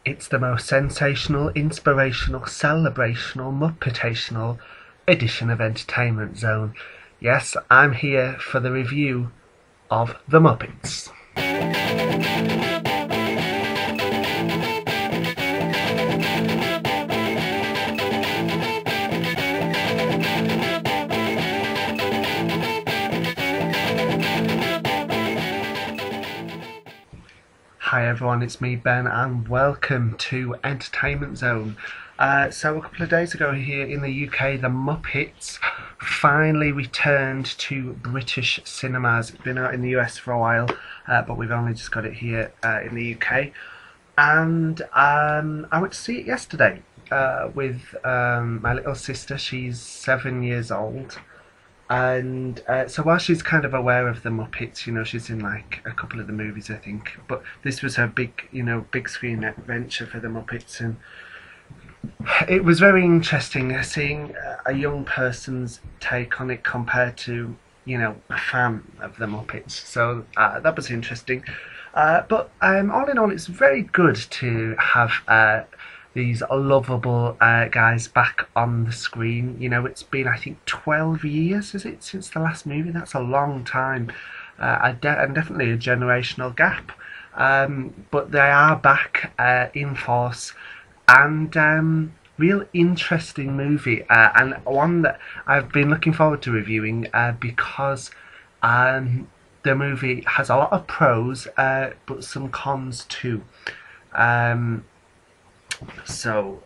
It's the most sensational, inspirational, celebrational, Muppetational edition of Entertainment Zone. Yes, I'm here for the review of The Muppets. Hi everyone, it's me Ben and welcome to Entertainment Zone. So a couple of days ago here in the UK, The Muppets finally returned to British cinemas. It's been out in the US for a while, but we've only just got it here in the UK. And I went to see it yesterday with my little sister. She's 7 years old. And so while she's kind of aware of the Muppets, you know, she's in like a couple of the movies, I think. But this was her big, big screen adventure for the Muppets, and it was very interesting seeing a young person's take on it compared to, a fan of the Muppets. So that was interesting. But all in all, it's very good to have these lovable guys back on the screen. It's been, I think, 12 years, is it, since the last movie? That's a long time, and definitely a generational gap. But they are back in force, and real interesting movie, and one that I've been looking forward to reviewing because the movie has a lot of pros, but some cons too. So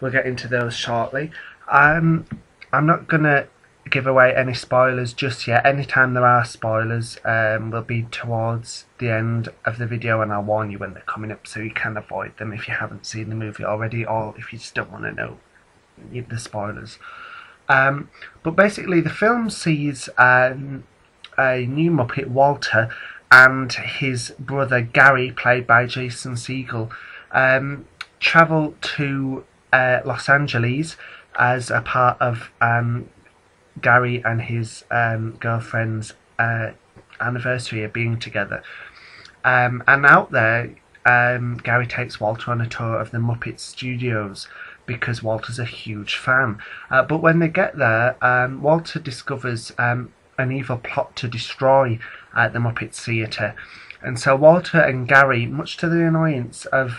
we'll get into those shortly. I'm not gonna give away any spoilers just yet. Anytime there are spoilers, will be towards the end of the video, and I'll warn you when they're coming up so you can avoid them if you haven't seen the movie already, or if you just don't want to know the spoilers. But basically the film sees a new Muppet, Walter, and his brother Gary, played by Jason Segel, travel to Los Angeles as a part of Gary and his girlfriend's anniversary of being together. And out there, Gary takes Walter on a tour of the Muppet Studios because Walter's a huge fan. But when they get there, Walter discovers an evil plot to destroy the Muppet Theatre. And so Walter and Gary, much to the annoyance of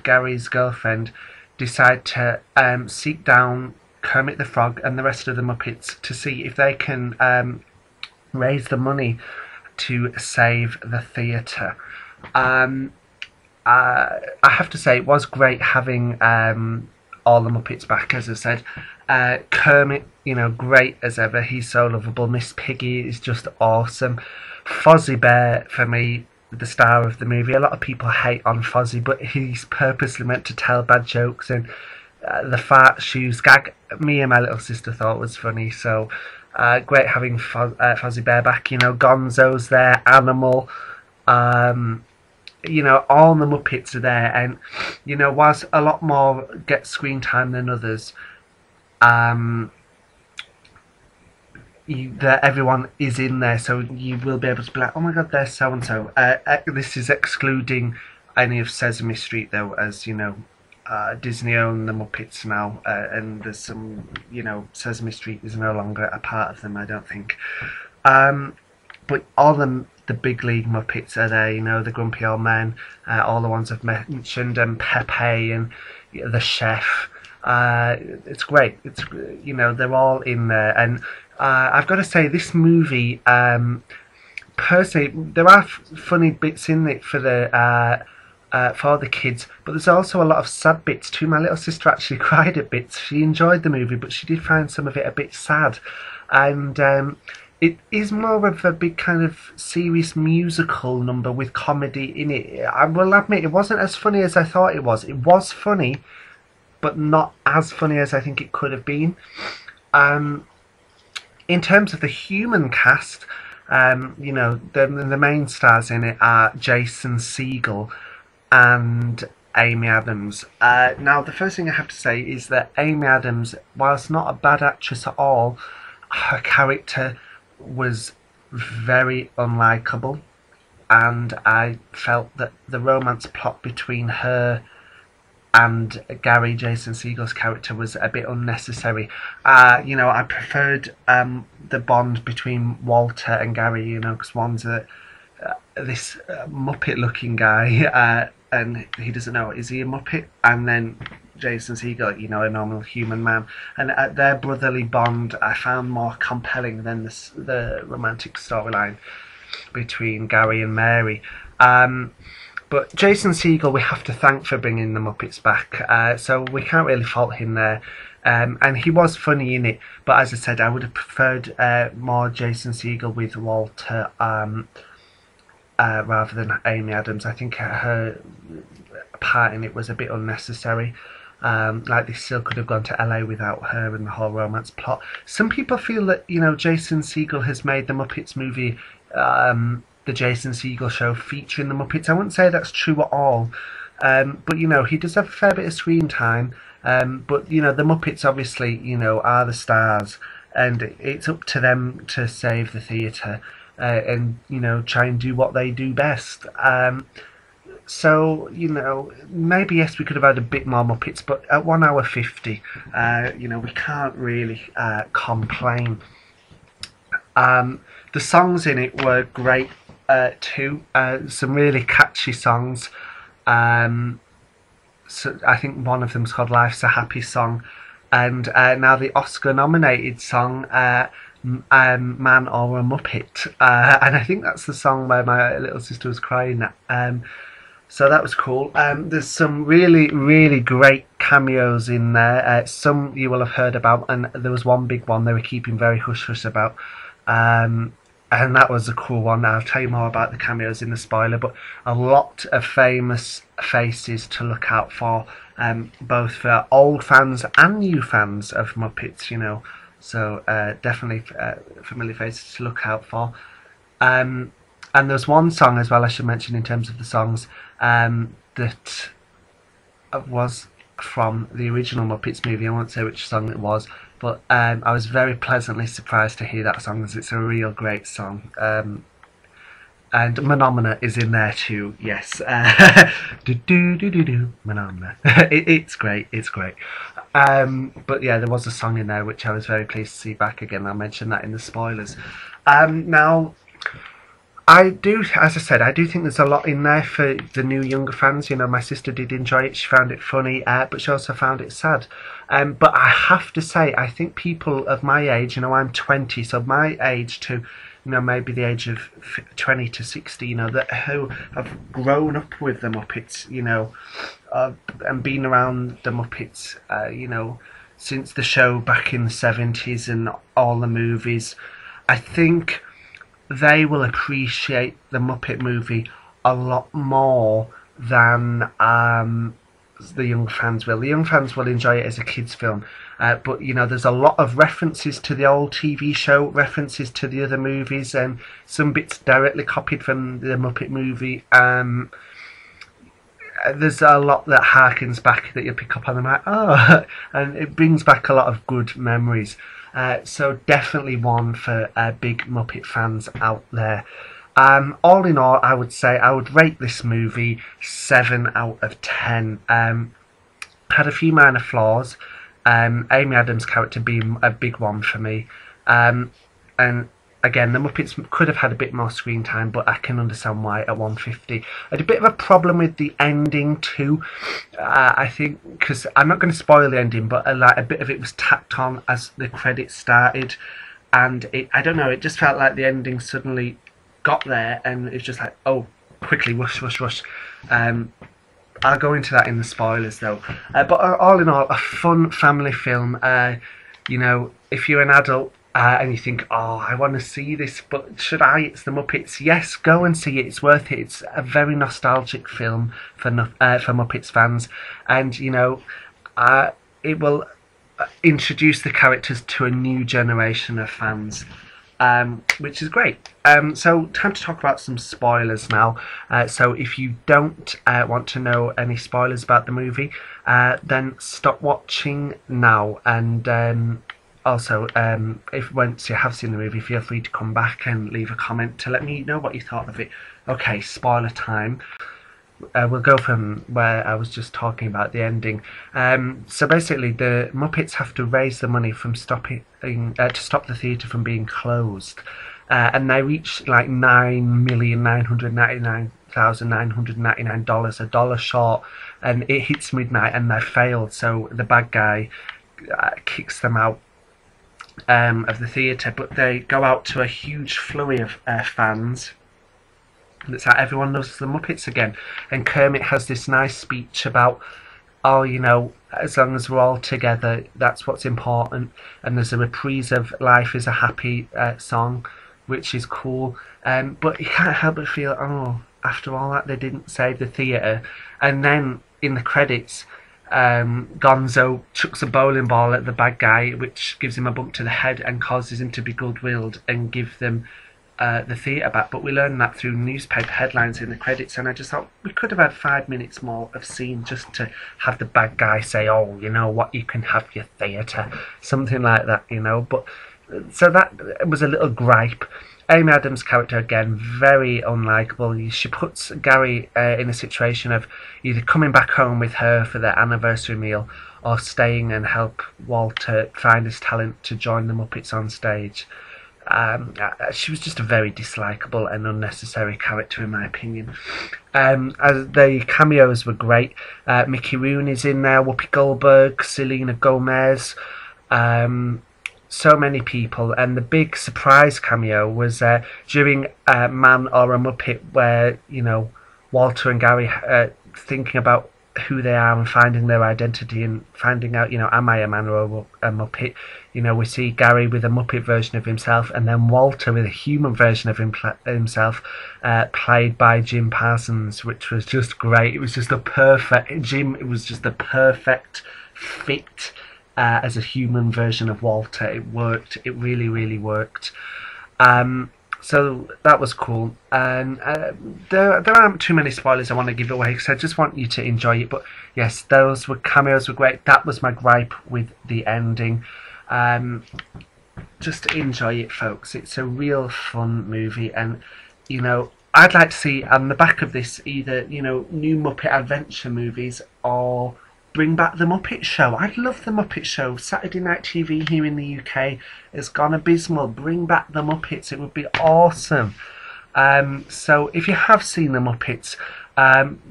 Gary's girlfriend, decide to seek down Kermit the Frog and the rest of the Muppets to see if they can raise the money to save the theatre. I have to say, it was great having all the Muppets back, as I said. Kermit, great as ever. He's so lovable. Miss Piggy is just awesome. Fozzie Bear, for me, the star of the movie. A lot of people hate on Fozzie, but he's purposely meant to tell bad jokes, and the fart shoes gag, me and my little sister thought was funny. So great having Fozzie Bear back. Gonzo's there, Animal, all the Muppets are there, and whilst a lot more get screen time than others, that everyone is in there, so you will be able to be like, oh my god, there's so and so. This is excluding any of Sesame Street, though, as Disney own the Muppets now, and there's some, Sesame Street is no longer a part of them, I don't think. But all the big league Muppets are there, the Grumpy Old Men, all the ones I've mentioned, and Pepe and the Chef. It's great. It's they're all in there, and I've got to say, this movie, personally, there are funny bits in it for the kids, but there's also a lot of sad bits too. My little sister actually cried at bits. She enjoyed the movie, but she did find some of it a bit sad, and it is more of a big kind of serious musical number with comedy in it. I will admit, it wasn't as funny as I thought it was. It was funny, but not as funny as I think it could have been. In terms of the human cast, the main stars in it are Jason Segel and Amy Adams. Now, the first thing I have to say is that Amy Adams, whilst not a bad actress at all, her character was very unlikable. and I felt that the romance plot between her and Gary, Jason Segel's character, was a bit unnecessary. I preferred the bond between Walter and Gary, because one's this Muppet-looking guy, and he doesn't know, is he a Muppet? And then Jason Segel, a normal human man. And their brotherly bond I found more compelling than the romantic storyline between Gary and Mary. But Jason Segel we have to thank for bringing the Muppets back, so we can't really fault him there. And he was funny in it, but as I said, I would have preferred more Jason Segel with Walter rather than Amy Adams. I think her part in it was a bit unnecessary. Like they still could have gone to LA without her and the whole romance plot. Some people feel that Jason Segel has made the Muppets movie the Jason Segel Show featuring the Muppets. I wouldn't say that's true at all, but he does have a fair bit of screen time. But the Muppets obviously are the stars, and it's up to them to save the theatre and try and do what they do best. So maybe yes, we could have had a bit more Muppets, but at 1 hour 50, we can't really complain. The songs in it were great too. Some really catchy songs. So I think one of them's called "Life's a Happy Song," and now the Oscar-nominated song "Man or a Muppet," and I think that's the song where my little sister was crying at. So that was cool. There's some really, really great cameos in there. Some you will have heard about, and there was one big one they were keeping very hush-hush about. And that was a cool one. I'll tell you more about the cameos in the spoiler, but a lot of famous faces to look out for, both for old fans and new fans of Muppets, so definitely familiar faces to look out for. And there's one song as well I should mention in terms of the songs that was from the original Muppets movie. I won't say which song it was, but I was very pleasantly surprised to hear that song, as it's a real great song. And Phenomena is in there too, yes. Phenomena. It's great, it's great. But yeah, there was a song in there which I was very pleased to see back again. I'll mention that in the spoilers. Now, I do, as I said, I do think there's a lot in there for the new younger fans. My sister did enjoy it. She found it funny, but she also found it sad. But I have to say, I think people of my age, I'm 20, so my age to, maybe the age of 20 to 60, that who have grown up with the Muppets, and been around the Muppets, since the show back in the 70s and all the movies. I think they will appreciate the Muppet movie a lot more than the young fans will. The young fans will enjoy it as a kids' film, but there's a lot of references to the old TV show, references to the other movies, and some bits directly copied from the Muppet movie. There's a lot that harkens back that you pick up on them, like, oh, and it brings back a lot of good memories. So definitely one for big Muppet fans out there. All in all, I would say I would rate this movie 7 out of 10. Had a few minor flaws, Amy Adams' character being a big one for me. And again, the Muppets could have had a bit more screen time, but I can understand why at 150. I had a bit of a problem with the ending too. I think, because I'm not going to spoil the ending, but a bit of it was tacked on as the credits started, and I don't know, it just felt like the ending suddenly got there, and it's just like, oh, quickly, rush, rush, rush. I'll go into that in the spoilers though. But all in all, a fun family film. If you're an adult, and you think, oh, I want to see this, but should I? It's the Muppets. Yes, go and see it. It's worth it. It's a very nostalgic film for Muppets fans, and it will introduce the characters to a new generation of fans, which is great. So time to talk about some spoilers now. So if you don't want to know any spoilers about the movie, then stop watching now and also, if once you have seen the movie, feel free to come back and leave a comment to let me know what you thought of it. Okay, spoiler time. We'll go from where I was just talking about the ending. So basically, the Muppets have to raise the money from stopping to stop the theatre from being closed, and they reach like $9,999,999, a dollar short, and it hits midnight, and they failed. So the bad guy kicks them out of the theatre, but they go out to a huge flurry of fans. It's like everyone loves the Muppets again, and Kermit has this nice speech about, oh, you know, as long as we're all together, that's what's important. And there's a reprise of "Life Is a Happy" song, which is cool. But you can't help but feel, oh, after all that, they didn't save the theatre. And then in the credits, Gonzo chucks a bowling ball at the bad guy, which gives him a bump to the head and causes him to be good-willed and give them the theatre back. But we learned that through newspaper headlines in the credits, and I just thought we could have had 5 minutes more of scene just to have the bad guy say, oh, you know what, you can have your theatre, something like that, you know. But so that was a little gripe. Amy Adams' character, again, very unlikable. She puts Gary in a situation of either coming back home with her for their anniversary meal or staying and help Walter find his talent to join the Muppets on stage. She was just a very dislikable and unnecessary character, in my opinion. As the cameos were great. Mickey Rooney's in there, Whoopi Goldberg, Selena Gomez, so many people. And the big surprise cameo was during Man or a Muppet, where, you know, Walter and Gary thinking about who they are and finding their identity and finding out, you know, am I a man or a Muppet? You know, we see Gary with a Muppet version of himself, and then Walter with a human version of himself, played by Jim Parsons, which was just great. It was just a perfect it was just the perfect fit as a human version of Walter. It worked. It really, really worked. So that was cool. And there aren't too many spoilers I want to give away, because I just want you to enjoy it. But yes, those cameos were great. That was my gripe with the ending. Just enjoy it, folks. It's a real fun movie, and, you know, I'd like to see on the back of this either, you know, new Muppet adventure movies or bring back the Muppet Show. I'd love the Muppet Show. Saturday night TV here in the UK has gone abysmal. Bring back the Muppets. It would be awesome. So if you have seen the Muppets,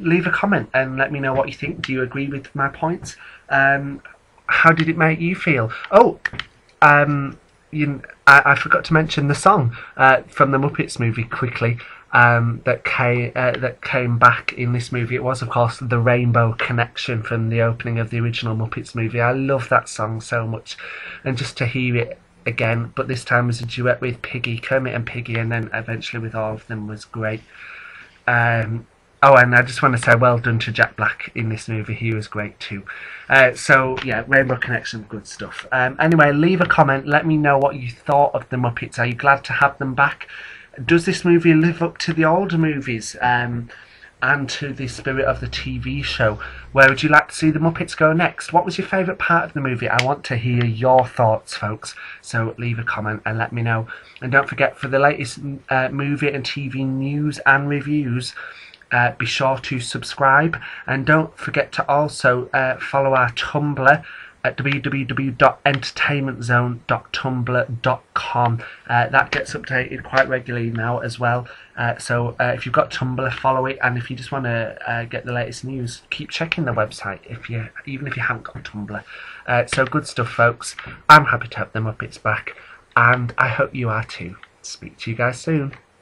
leave a comment and let me know what you think. Do you agree with my points? How did it make you feel? Oh, I forgot to mention the song from the Muppets movie quickly. That came back in this movie. It was, of course, the Rainbow Connection from the opening of the original Muppets movie. I love that song so much, and just to hear it again, but this time as a duet with Piggy, Kermit and Piggy, and then eventually with all of them, was great. Oh, and I just want to say well done to Jack Black in this movie. He was great too. So yeah, Rainbow Connection, good stuff. Anyway, leave a comment. Let me know what you thought of the Muppets. Are you glad to have them back? Does this movie live up to the older movies and to the spirit of the TV show? Where would you like to see the Muppets go next? What was your favourite part of the movie? I want to hear your thoughts, folks. So leave a comment and let me know. And don't forget, for the latest movie and TV news and reviews, be sure to subscribe. And don't forget to also follow our Tumblr at www.entertainmentzone.tumblr.com. That gets updated quite regularly now as well. So if you've got Tumblr, follow it, and if you just want to get the latest news, keep checking the website even if you haven't got Tumblr. So good stuff, folks. I'm happy to have the Muppets back, and I hope you are too. Speak to you guys soon.